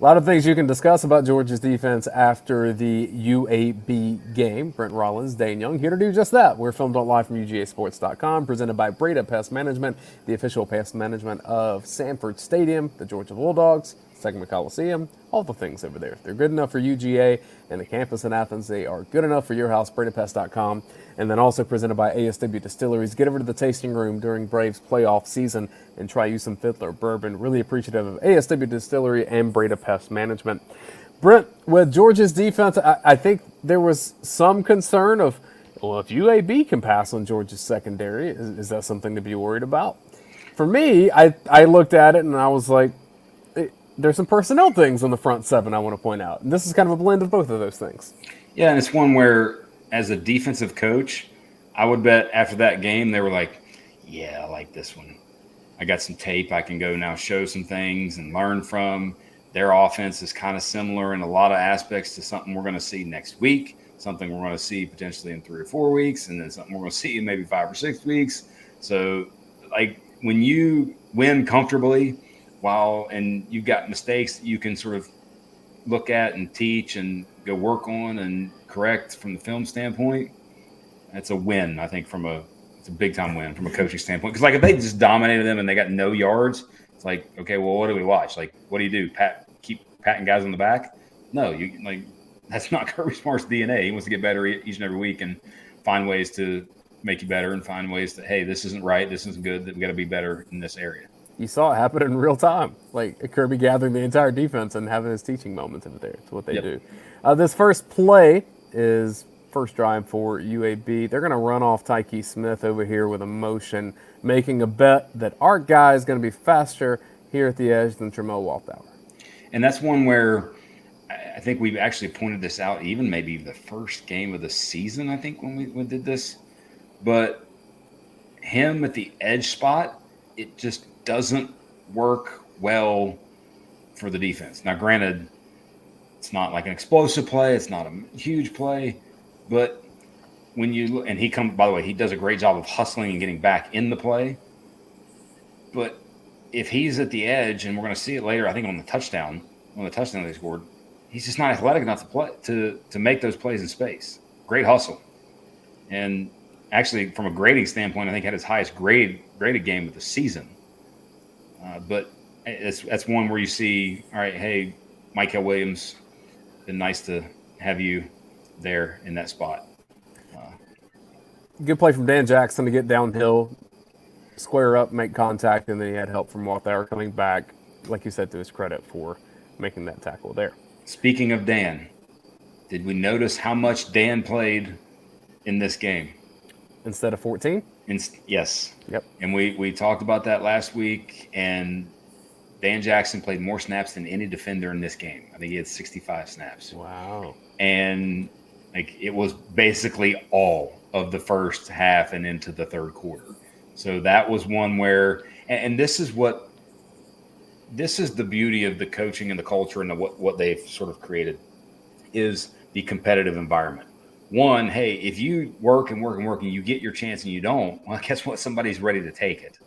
lot of things you can discuss about Georgia's defense after the UAB game. Brent Rollins, Dayne Young, here to do just that. We're filmed live from UGAsports.com, presented by Breda Pest Management, the official pest management of Sanford Stadium, the Georgia Bulldogs, Segment Coliseum, all the things over there. They're good enough for UGA and the campus in Athens. They are good enough for your house, BredaPest.com. And then also presented by ASW Distilleries. Get over to the tasting room during Braves playoff season and try you some Fiddler Bourbon. Really appreciative of ASW Distillery and Breda Pest Management. Brent, with Georgia's defense, I think there was some concern of, well, if UAB can pass on Georgia's secondary, is that something to be worried about? For me, I looked at it and I was like, there's some personnel things on the front seven I want to point out. And this is kind of a blend of both of those things. Yeah, and it's one where, as a defensive coach, I would bet after that game they were like, yeah, I like this one. I got some tape I can go now show some things and learn from. Their offense is kind of similar in a lot of aspects to something we're going to see next week, something we're going to see potentially in 3 or 4 weeks, and then something we're going to see in maybe 5 or 6 weeks. So, like, when you win comfortably – and you've got mistakes that you can sort of look at and teach and go work on and correct from the film standpoint, that's a win, I think, it's a big-time win from a coaching standpoint. Because, like, if they just dominated them and they got no yards, it's like, okay, well, what do we watch? Like, what do? Keep patting guys on the back? No, that's not Kirby Smart's DNA. He wants to get better each and every week and find ways to make you better and find ways that, hey, this isn't right, this isn't good, that we got to be better in this area. You saw it happen in real time, like Kirby gathering the entire defense and having his teaching moments in there. It's what they do. This first play is first drive for UAB. They're going to run off Tyke Smith over here with a motion, making a bet that our guy is going to be faster here at the edge than Tramel Walthour. And that's one where I think we've actually pointed this out, even maybe the first game of the season, I think, when we did this. But him at the edge spot, it just doesn't work well for the defense. Now, granted, it's not like an explosive play. It's not a huge play. But when you look, and by the way, he does a great job of hustling and getting back in the play. But if he's at the edge, and we're going to see it later, I think on the touchdown they scored, he's just not athletic enough to make those plays in space. Great hustle. And actually, from a grading standpoint, I think had his highest graded game of the season. But that's one where you see, all right, hey, Michael Williams, been nice to have you there in that spot. Good play from Dan Jackson to get downhill, square up, make contact, and then he had help from Walthour coming back, like you said, to his credit for making that tackle there. Speaking of Dan, did we notice how much Dan played in this game? Instead of 14? Yes. Yep. And we talked about that last week, and Dan Jackson played more snaps than any defender in this game. I think he had 65 snaps. Wow. And it was basically all of the first half and into the third quarter. So that was one where, and this is the beauty of the coaching and the culture and what they've sort of created, is the competitive environment. One, hey, if you work and work and work and you get your chance and you don't, well, guess what? Somebody's ready to take it.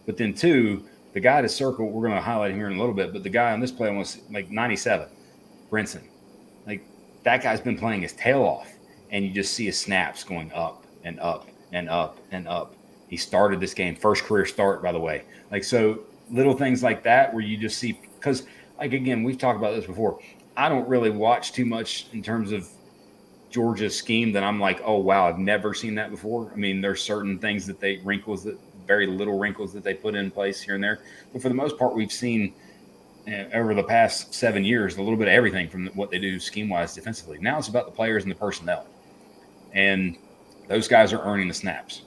But then two, the guy to circle, we're going to highlight him here in a little bit, but the guy on this play was like 97, Brinson. Like, that guy's been playing his tail off, and you just see his snaps going up and up and up and up. He started this game, first career start, by the way. Like, so little things like that where you just see, because, like, again, we've talked about this before. I don't really watch too much in terms of Georgia's scheme that I'm like, oh, wow, I've never seen that before. I mean, there's certain things very little wrinkles that they put in place here and there. But for the most part, we've seen over the past 7 years a little bit of everything from what they do scheme-wise defensively. Now it's about the players and the personnel. And those guys are earning the snaps.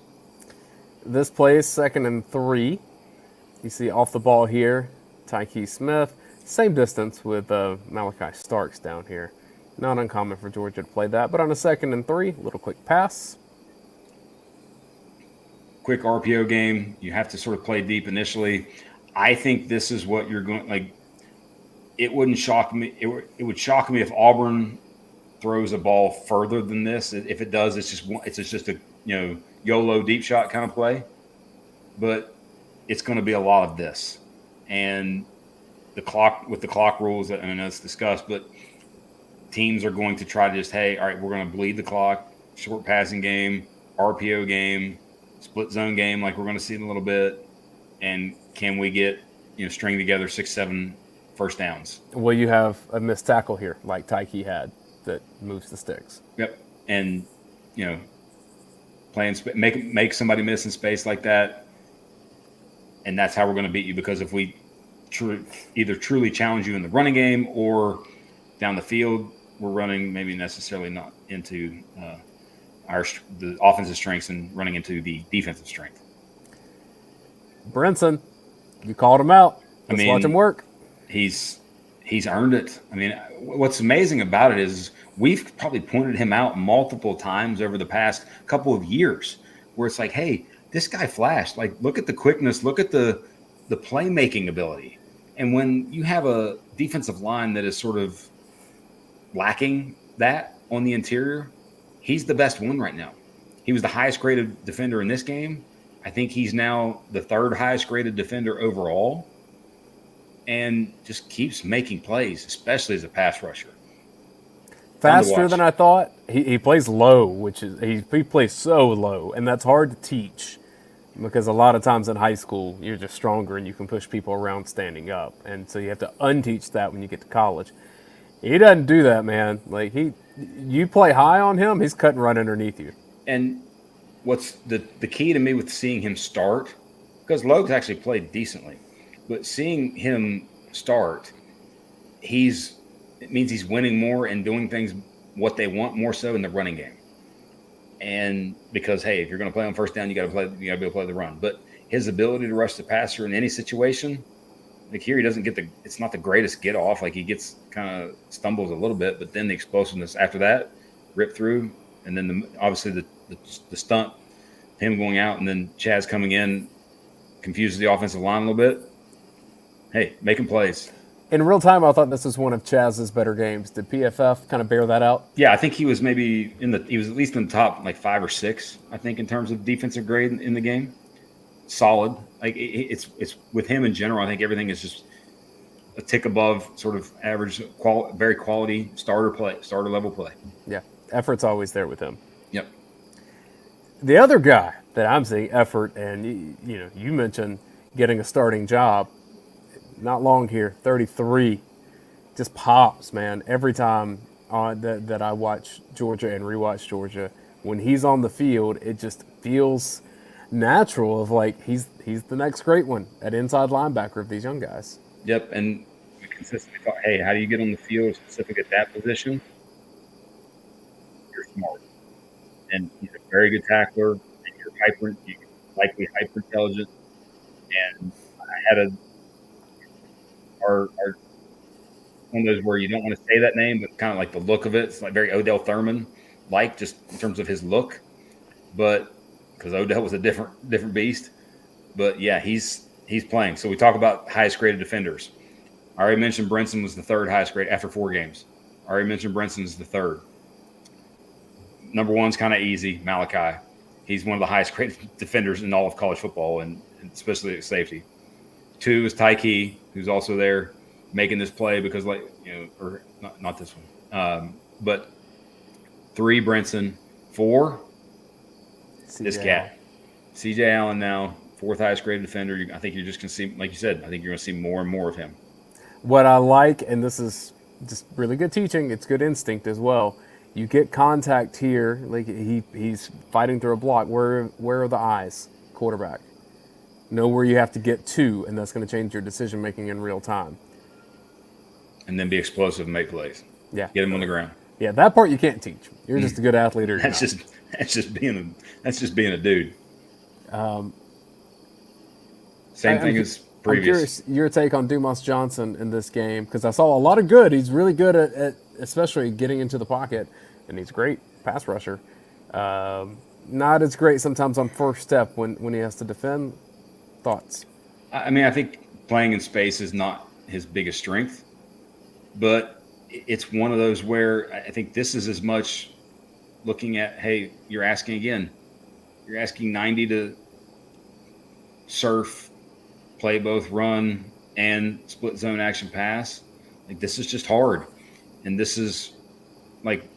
This play is 2nd and 3. You see off the ball here, Tyke Smith. Same distance with Malachi Starks down here. Not uncommon for Georgia to play that. But on a 2nd and 3, little quick pass. Quick RPO game. You have to sort of play deep initially. I think this is what you're going, like, it wouldn't shock me. It would shock me if Auburn throws a ball further than this. If it does, it's just a YOLO deep shot kind of play. But it's going to be a lot of this. And the clock rules, and I know it's discussed, but teams are going to try to just, hey, all right, we're going to bleed the clock, short passing game, RPO game, split zone game, like we're going to see in a little bit. And can we get, string together 6-7 first downs? Will you have a missed tackle here like Tyke had that moves the sticks? Yep. And, make somebody miss in space like that. And that's how we're going to beat you, because if we either truly challenge you in the running game or down the field, we're running maybe necessarily not into the offensive strengths and running into the defensive strength. Brinson, you called him out. Let's watch him work. He's earned it. I mean, what's amazing about it is we've probably pointed him out multiple times over the past couple of years, where it's like, hey, this guy flashed. Like, look at the quickness, look at the playmaking ability. And when you have a defensive line that is sort of lacking that on the interior, he's the best one right now. He was the highest graded defender in this game. I think he's now the third highest graded defender overall, and just keeps making plays, especially as a pass rusher. Faster than I thought. He plays low, which is he plays so low, and that's hard to teach, because a lot of times in high school you're just stronger and you can push people around standing up, and so you have to unteach that when you get to college. He doesn't do that, man. Like, you play high on him, he's cutting right underneath you. And what's the key to me with seeing him start, because Logue's actually played decently, but seeing him start, it means he's winning more and doing things what they want more so in the running game. And because, hey, if you're going to play on first down, you got to be able to play the run. But his ability to rush the passer in any situation, like here, he doesn't get it's not the greatest get off. Like, he gets kind of stumbles a little bit, but then the explosiveness after that, rip through, and then obviously the stunt, him going out, and then Chaz coming in, confuses the offensive line a little bit. Hey, making plays. In real time, I thought this was one of Chaz's better games. Did PFF kind of bear that out? Yeah, I think he was maybe he was at least in the top like 5 or 6, I think, in terms of defensive grade in the game. Solid. Like, it's with him in general, I think everything is just a tick above sort of average, very quality starter level play. Yeah, effort's always there with him. Yep. The other guy that I'm seeing effort, and you mentioned getting a starting job. Not long here, 33, just pops, man. Every time that I watch Georgia and rewatch Georgia, when he's on the field, it just feels natural of like he's the next great one at inside linebacker of these young guys. Yep, and we consistently thought, hey, how do you get on the field specific at that position? You're smart. And he's a very good tackler, and you're likely hyper intelligent. And I had one of those where you don't want to say that name, but kind of like the look of it. It's like very Odell Thurman, like, just in terms of his look. But because Odell was a different beast. But yeah, he's playing. So we talk about highest graded defenders. I already mentioned Brinson was the third highest grade after 4 games. I already mentioned Brinson is the third. Number 1's kind of easy, Malachi. He's one of the highest graded defenders in all of college football, and especially at safety. 2 is Tyke, who's also there making this play because, or not this one. But 3, Brinson. 4, this cat. CJ Allen now, 4th highest graded defender. I think you're just going to see, like you said, I think you're going to see more and more of him. What I like, and this is just really good teaching, it's good instinct as well. You get contact here, like he's fighting through a block. Where are the eyes? Quarterback. Know where you have to get to, and that's going to change your decision making in real time. And then be explosive and make plays. Yeah. Get him on the ground. Yeah, that part you can't teach. You're just a good athlete, or that's just being a dude. Same thing as previous. I'm curious your take on Dumas Johnson in this game, because I saw a lot of good. He's really good at especially getting into the pocket, and he's a great pass rusher. Not as great sometimes on first step when he has to defend. Thoughts? I mean, I think playing in space is not his biggest strength, but it's one of those where I think this is as much looking at, hey, you're asking 90 to surf, play both run and split zone action pass. Like, this is just hard. And this is like,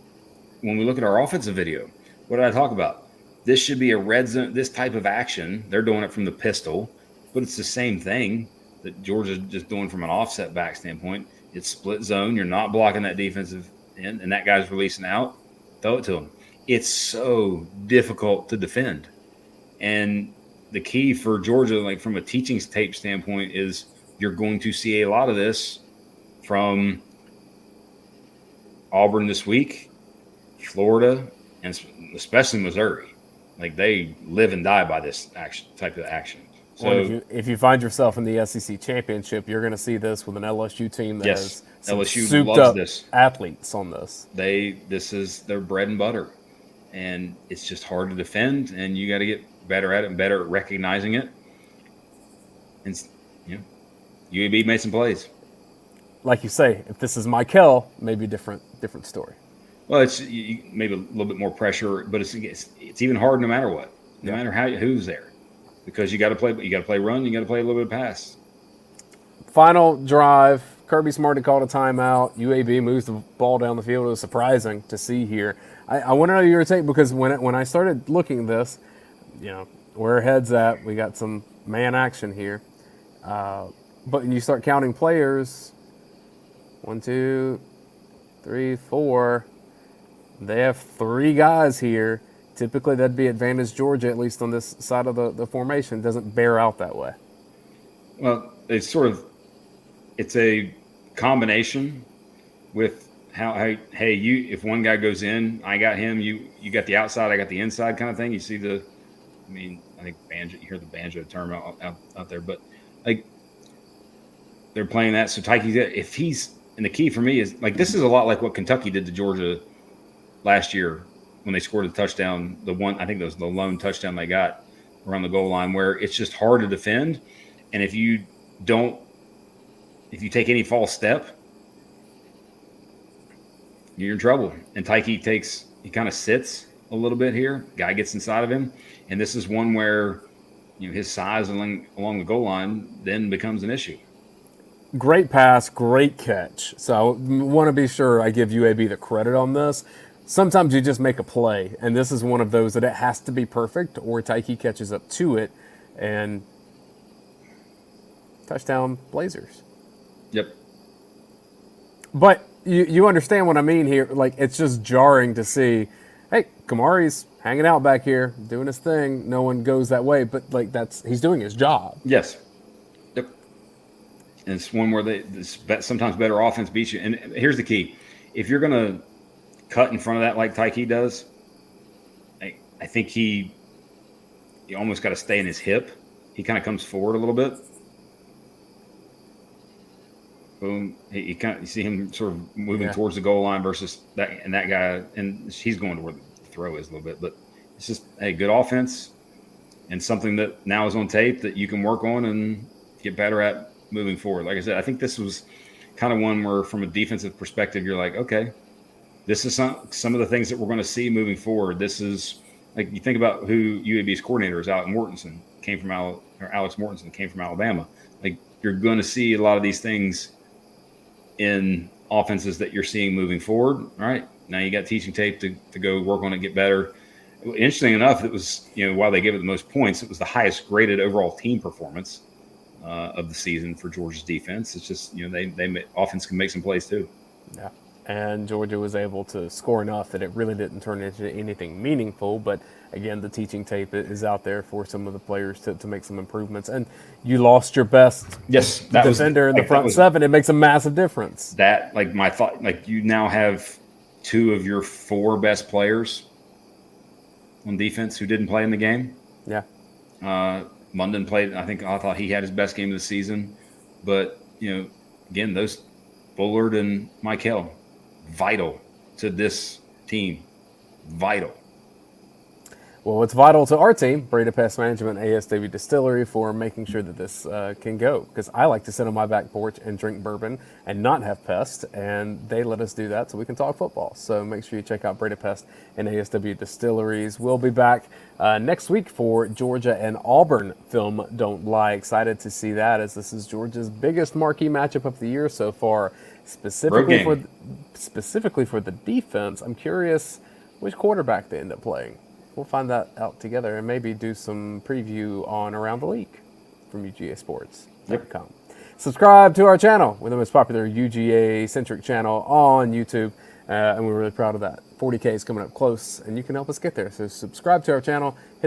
when we look at our offensive video, what did I talk about? This should be a red zone, this type of action. They're doing it from the pistol, but it's the same thing that Georgia's just doing from an offset back standpoint. It's split zone. You're not blocking that defensive end, and that guy's releasing out. Throw it to him. It's so difficult to defend. And the key for Georgia, like from a teaching tape standpoint, is you're going to see a lot of this from Auburn this week, Florida, and especially Missouri. Like, they live and die by this type of action. So Well, if you find yourself in the SEC championship, you're going to see this with an LSU team that has some LSU souped loves up this. athletes on this. This is their bread and butter, and it's just hard to defend. And you got to get better at it and better at recognizing it. And UAB made some plays. Like you say, if this is Michael, maybe a different story. Well, it's maybe a little bit more pressure, but it's even hard no matter what, no matter who's there, because you got to play run, you got to play a little bit of pass. Final drive, Kirby Smart called a timeout. UAB moves the ball down the field. It was surprising to see here. I want to know your take, because when I started looking at this, where our head's at, we got some man action here, but when you start counting players, 1, 2, 3, 4. They have 3 guys here. Typically, that'd be advantage Georgia, at least on this side of the formation. It doesn't bear out that way. Well, it's a combination with if one guy goes in, I got him, you got the outside, I got the inside kind of thing. You see I think banjo, you hear the banjo term out there, but like, they're playing that. So Tyke, and the key for me is, like, this is a lot like what Kentucky did to Georgia last year when they scored a touchdown. I think that was the lone touchdown they got around the goal line, where it's just hard to defend. And if you take any false step, you're in trouble. And Tyke he kind of sits a little bit here. Guy gets inside of him. And this is one where, his size along the goal line then becomes an issue. Great pass, great catch. So I want to be sure I give UAB the credit on this. Sometimes you just make a play, and this is one of those that it has to be perfect, or Tyke catches up to it, and touchdown Blazers. Yep. But you understand what I mean here. Like, it's just jarring to see, hey, Kamari's hanging out back here, doing his thing. No one goes that way, but like, he's doing his job. Yes. Yep. And it's one where sometimes better offense beats you. And here's the key: if you're gonna cut in front of that like Tyke does, I think you almost got to stay in his hip. He kind of comes forward a little bit. Boom. You see him sort of moving towards the goal line versus that guy, and he's going to where the throw is a little bit. But it's just good offense, and something that now is on tape that you can work on and get better at moving forward. Like I said, I think this was kind of one where, from a defensive perspective, you're like, okay, this is some of the things that we're going to see moving forward. This is, like, you think about who UAB's coordinator is. Alex Mortensen came from Alabama. Like, you're going to see a lot of these things in offenses that you're seeing moving forward. All right, now you got teaching tape to go work on it, get better. Interesting enough, it was, while they gave it the most points, it was the highest graded overall team performance of the season for Georgia's defense. It's just, they offense can make some plays too. Yeah. And Georgia was able to score enough that it really didn't turn into anything meaningful. But again, the teaching tape is out there for some of the players to make some improvements. And you lost your best defender in the front seven. It makes a massive difference. That, like, my thought, like, you now have 2 of your 4 best players on defense who didn't play in the game. Yeah. Munden played. I thought he had his best game of the season. But, again, those Bullard and Michael, vital to this team. Vital. Well, it's vital to our team, Breda Pest Management, ASW Distillery, for making sure that this can go. Because I like to sit on my back porch and drink bourbon and not have pests, and they let us do that so we can talk football. So make sure you check out Breda Pest and ASW Distilleries. We'll be back next week for Georgia and Auburn Film Don't Lie. Excited to see that, as this is Georgia's biggest marquee matchup of the year so far. Specifically for the defense, I'm curious which quarterback they end up playing. We'll find that out together and maybe do some preview on Around the League from UGA Sports. Yep. Subscribe to our channel. We're the most popular UGA-centric channel on YouTube, and we're really proud of that. 40K is coming up close, and you can help us get there. So subscribe to our channel.